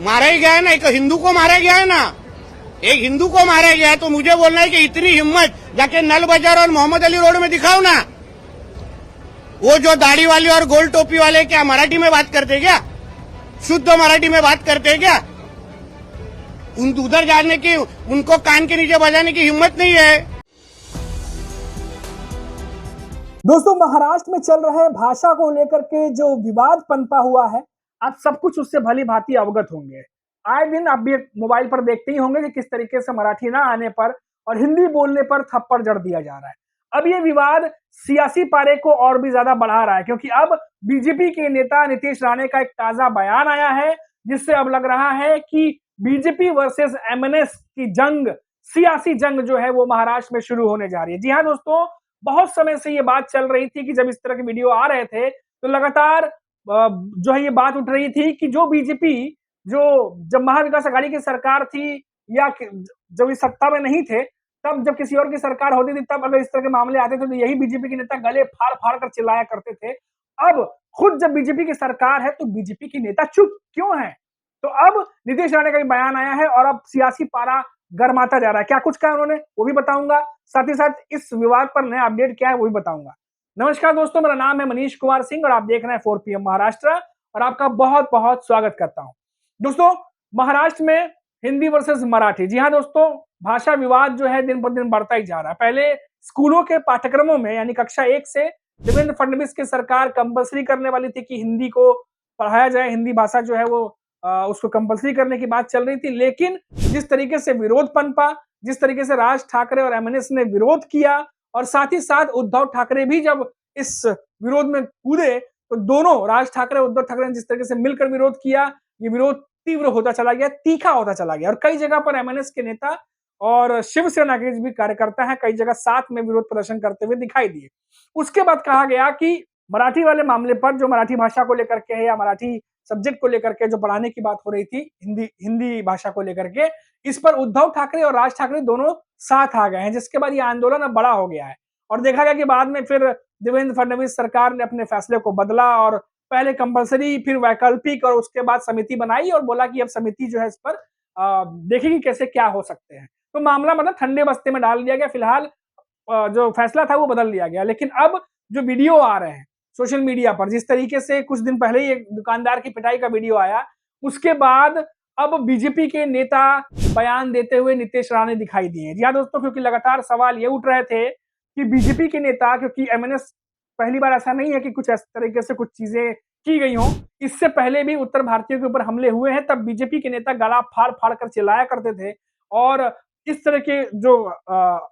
मारा ही गया है ना, एक हिंदू को मारा गया है ना, एक हिंदू को मारा गया है। तो मुझे बोलना है कि इतनी हिम्मत जाके नल बाजार और मोहम्मद अली रोड में दिखाओ ना। वो जो दाढ़ी वाले और गोल टोपी वाले क्या मराठी में बात करते क्या? शुद्ध मराठी में बात करते क्या? उधर जाने की, उनको कान के नीचे बजाने की हिम्मत नहीं है। दोस्तों, महाराष्ट्र में चल रहे भाषा को लेकर के जो विवाद पनपा हुआ है, आप सब कुछ उससे भली भांति अवगत होंगे। आए दिन आप भी मोबाइल पर देखते ही होंगे कि किस तरीके से मराठी ना आने पर और हिंदी बोलने पर थप्पड़ जड़ दिया जा रहा है। अब ये विवाद सियासी पारे को और भी ज्यादा बढ़ा रहा है, क्योंकि अब बीजेपी के नेता नीतीश राणे का एक ताजा बयान आया है, जिससे अब लग रहा है कि बीजेपी वर्सेस एमएनएस की जंग, सियासी जंग जो है वो महाराष्ट्र में शुरू होने जा रही है। जी हाँ दोस्तों, बहुत समय से ये बात चल रही थी कि जब इस तरह के वीडियो आ रहे थे तो लगातार जो है ये बात उठ रही थी कि जो बीजेपी, जो जब महाविकास आघाड़ी की सरकार थी या जब इस सत्ता में नहीं थे, तब जब किसी और की सरकार होती थी, तब अगर इस तरह के मामले आते थे तो यही बीजेपी के नेता गले फाड़ फाड़ कर चिल्लाया करते थे। अब खुद जब बीजेपी की सरकार है तो बीजेपी के नेता चुप क्यों हैं? तो अब नीतीश राणे का भी बयान आया है और अब सियासी पारा गर्माता जा रहा है। क्या कुछ कहा उन्होंने वो भी बताऊंगा, साथ ही साथ इस विवाद पर नया अपडेट क्या है वो भी बताऊंगा। नमस्कार दोस्तों, मेरा नाम है मनीष कुमार सिंह और आप देख रहे हैं 4PM महाराष्ट्र और आपका बहुत बहुत स्वागत करता हूं। दोस्तों, महाराष्ट्र में हिंदी वर्सेस मराठी, जी हाँ दोस्तों, भाषा विवाद जो है दिन पर दिन बढ़ता ही जा रहा है। पहले स्कूलों के पाठ्यक्रमों में यानी कक्षा 1 से देवेंद्र फडणवीस की सरकार कंपल्सरी करने वाली थी कि हिंदी को पढ़ाया जाए, हिंदी भाषा जो है वो उसको कंपल्सरी करने की बात चल रही थी। लेकिन जिस तरीके से विरोध पनपा, जिस तरीके से राज ठाकरे और एमएनएस ने विरोध किया और साथ ही साथ उद्धव ठाकरे भी जब इस विरोध में कूदे, तो दोनों राज ठाकरे उद्धव ठाकरे ने जिस तरीके से मिलकर विरोध किया, ये विरोध तीव्र होता चला गया, तीखा होता चला गया और कई जगह पर एमएनएस के नेता और शिवसेना के भी कार्यकर्ता हैं, कई जगह साथ में विरोध प्रदर्शन करते हुए दिखाई दिए। उसके बाद कहा गया कि मराठी वाले मामले पर, जो मराठी भाषा को लेकर के है या मराठी सब्जेक्ट को लेकर के जो पढ़ाने की बात हो रही थी, हिंदी भाषा को लेकर के, इस पर उद्धव ठाकरे और राज ठाकरे दोनों साथ आ गए हैं, जिसके बाद ये आंदोलन अब बड़ा हो गया है। और देखा गया कि बाद में फिर देवेंद्र फडणवीस सरकार ने अपने फैसले को बदला और पहले कंपल्सरी, फिर वैकल्पिक और उसके बाद समिति बनाई और बोला कि अब समिति जो है इस पर देखेगी कैसे क्या हो सकते हैं। तो मामला मतलब ठंडे बस्ते में डाल दिया गया। फिलहाल जो फैसला था वो बदल दिया गया। लेकिन अब जो वीडियो आ रहे हैं सोशल मीडिया पर, जिस तरीके से कुछ दिन पहले ही एक दुकानदार की पिटाई का वीडियो आया, उसके बाद अब बीजेपी के नेता बयान देते हुए नीतीश राणे दिखाई दिए। जी हाँ दोस्तों, क्योंकि लगातार सवाल ये उठ रहे थे कि बीजेपी के नेता, क्योंकि एमएनएस पहली बार ऐसा नहीं है कि कुछ इस तरीके से कुछ चीजें की गई हों, इससे पहले भी उत्तर भारतीयों के ऊपर हमले हुए हैं, तब बीजेपी के नेता गला फाड़ फाड़ कर चिल्लाया करते थे और इस तरह के जो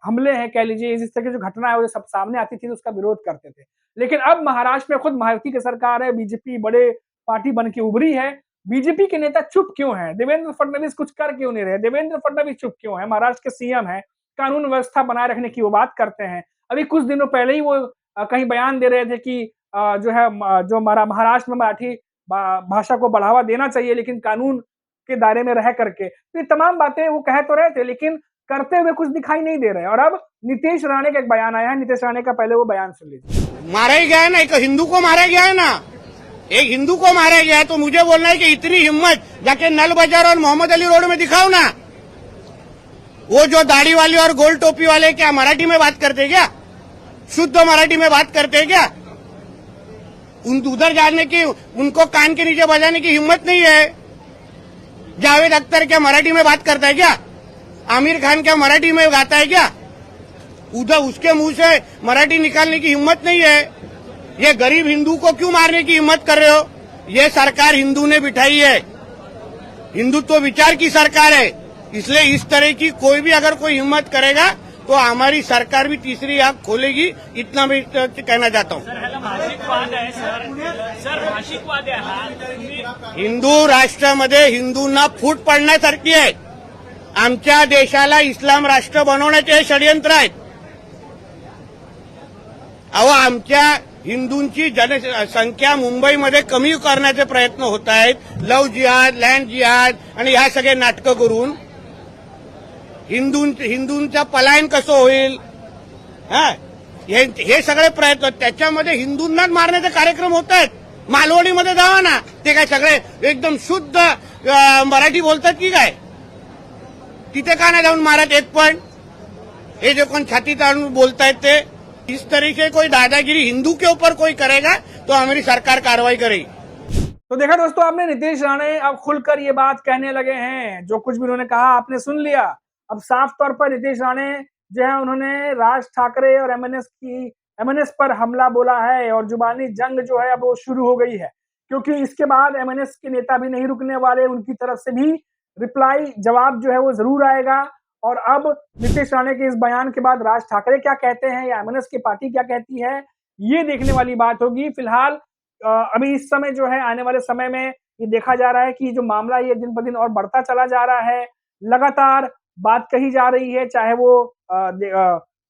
हमले हैं, कह लीजिए इस तरह की जो घटना है वो सब सामने आती थी तो उसका विरोध करते थे। लेकिन अब महाराष्ट्र में खुद महायुति की सरकार है, बीजेपी बड़े पार्टी बन के उभरी है, बीजेपी के नेता चुप क्यों हैं? देवेंद्र फडणवीस कुछ कर क्यों नहीं रहे? देवेंद्र फडणवीस चुप क्यों है? महाराष्ट्र के सीएम है, कानून व्यवस्था बनाए रखने की वो बात करते हैं। अभी कुछ दिनों पहले ही वो कहीं बयान दे रहे थे कि जो है जो महाराष्ट्र में मराठी भाषा को बढ़ावा देना चाहिए, लेकिन कानून के दायरे में रह करके। तो ये तमाम बातें वो कह तो रहे थे, लेकिन करते हुए कुछ दिखाई नहीं दे रहे। और अब नीतीश राणे का एक बयान आया है, नीतीश राणे का पहले वो बयान सुन लीजिए। मारा ही गया है ना, एक हिंदू को मारा गया है ना, एक हिंदू को मारा गया है। तो मुझे बोलना है कि इतनी हिम्मत जाके नल बाजार और मोहम्मद अली रोड में दिखाओ ना। वो जो दाढ़ी वाले और गोल टोपी वाले क्या मराठी में बात करते क्या? शुद्ध मराठी में बात करते क्या? उधर जाने की, उनको कान के नीचे बजाने की हिम्मत नहीं है। जावेद अख्तर क्या मराठी में बात करता है क्या? आमिर खान क्या मराठी में गाता है क्या? उधर उसके मुंह से मराठी निकालने की हिम्मत नहीं है। ये गरीब हिंदू को क्यों मारने की हिम्मत कर रहे हो? ये सरकार हिंदू ने बिठाई है, हिंदुत्व विचार की सरकार है, इसलिए इस तरह की कोई भी अगर कोई हिम्मत करेगा तो हमारी सरकार भी तीसरी आंख खोलेगी, इतना मैं कहना चाहता हूँ। हिंदू राष्ट्रामध्ये हिंदूंना फूट पडण्यासारखी आहे। आमच्या देशाला इस्लाम राष्ट्र बनवण्याचे हे षडयंत्र आहेत। अहो, आमच्या हिंदूंची जनसंख्या मुंबईमध्ये कमी करण्याचे प्रयत्न होत आहेत, लव्ह जिहाद, लँड जिहाद आणि ह्या सगळे नाटकं करून हिंदूंचं पलायन कसं होईल, हे सगळे प्रयत्न, त्याच्यामध्ये हिंदूंनाच मारण्याचे कार्यक्रम होत आहेत। मालवणीमध्ये जावा ना, ते काय सगळे एकदम शुद्ध मराठी बोलतात की काय? तिथे का नाही जाऊन मारत एक पण? हे जो कोण छाती ताणून बोलतायत ते, इस तरीके कोई दादागिरी हिंदू के ऊपर कोई करेगा तो हमारी सरकार कार्रवाई करेगी। तो देखा दोस्तों, आपने नीतीश राणे अब खुलकर ये बात कहने लगे हैं। जो कुछ भी उन्होंने कहा आपने सुन लिया। अब साफ तौर पर नीतीश राणे जो है उन्होंने राज ठाकरे और एमएनएस पर हमला बोला है और जुबानी जंग जो है अब वो शुरू हो गई है, क्योंकि इसके बाद एमएनएस के नेता भी नहीं रुकने वाले। उनकी तरफ से भी रिप्लाई जवाब जो है वो जरूर आएगा। और अब नीतीश राणे के इस बयान के बाद राज ठाकरे क्या कहते हैं या एमएनएस की पार्टी क्या कहती है, ये देखने वाली बात होगी। फिलहाल अभी इस समय जो है, आने वाले समय में ये देखा जा रहा है कि जो मामला ये दिन ब दिन और बढ़ता चला जा रहा है। लगातार बात कही जा रही है, चाहे वो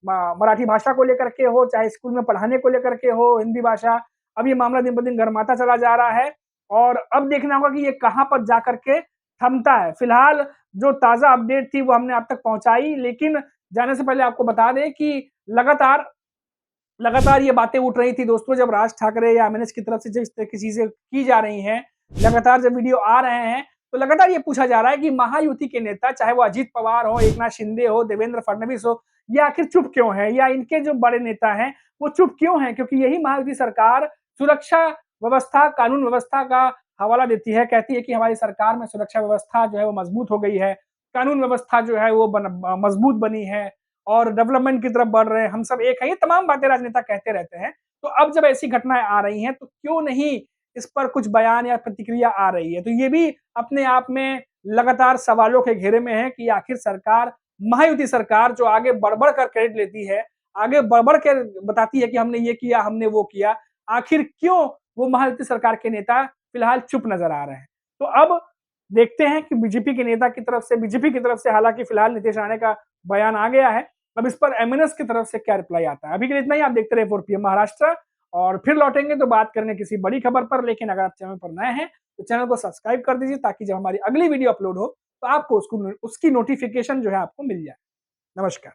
मराठी भाषा को लेकर के हो, चाहे स्कूल में पढ़ाने को लेकर के हो, हिंदी भाषा। अब ये मामला दिन ब दिन गरमाता चला जा रहा है और अब देखना होगा कि ये कहां पर जाकर के थमता है। फिलहाल जो ताजा अपडेट थी वो हमने आप तक पहुंचाई, लेकिन जाने से पहले आपको बता दें कि लगातार ये बातें उठ रही थी दोस्तों, जब राज ठाकरे या एमएनएस की तरफ से जब इस तरह की चीजें की जा रही हैं, लगातार जब वीडियो आ रहे हैं, तो लगातार ये पूछा जा रहा है कि महायुति के नेता, चाहे वो अजीत पवार हो, एकनाथ शिंदे हो, देवेंद्र फडणवीस हो, ये आखिर चुप क्यों है, या इनके जो बड़े नेता हैं वो चुप क्यों हैं? क्योंकि यही महायुति सरकार सुरक्षा व्यवस्था, कानून व्यवस्था का हवाला देती है, कहती है कि हमारी सरकार में सुरक्षा व्यवस्था जो है वो मजबूत हो गई है, कानून व्यवस्था जो है वो मजबूत बनी है और डेवलपमेंट की तरफ बढ़ रहे हैं, हम सब एक हैं। ये तमाम बातें राजनेता कहते रहते हैं। तो अब जब ऐसी घटनाएं आ रही हैं तो क्यों नहीं इस पर कुछ बयान या प्रतिक्रिया आ रही है? तो ये भी अपने आप में लगातार सवालों के घेरे में है कि आखिर सरकार, महायुति सरकार जो आगे बढ़-बढ़ कर क्रेडिट लेती है, आगे बढ़-बढ़ कर बताती है कि हमने ये किया, हमने वो किया, आखिर क्यों वो महायुति सरकार के नेता फिलहाल चुप नजर आ रहे हैं? तो अब देखते हैं कि बीजेपी की तरफ से हालांकि फिलहाल नीतीश राणे का बयान आ गया है। अब इस पर एमएनएस की तरफ से क्या रिप्लाई आता है। अभी के लिए इतना ही। आप देखते रहे 4 PM महाराष्ट्र, और फिर लौटेंगे तो बात करेंगे किसी बड़ी खबर पर। लेकिन अगर आप चैनल पर नए हैं तो चैनल को सब्सक्राइब कर दीजिए, ताकि जब हमारी अगली वीडियो अपलोड हो तो आपको उसकी नोटिफिकेशन जो है आपको मिल जाए। नमस्कार।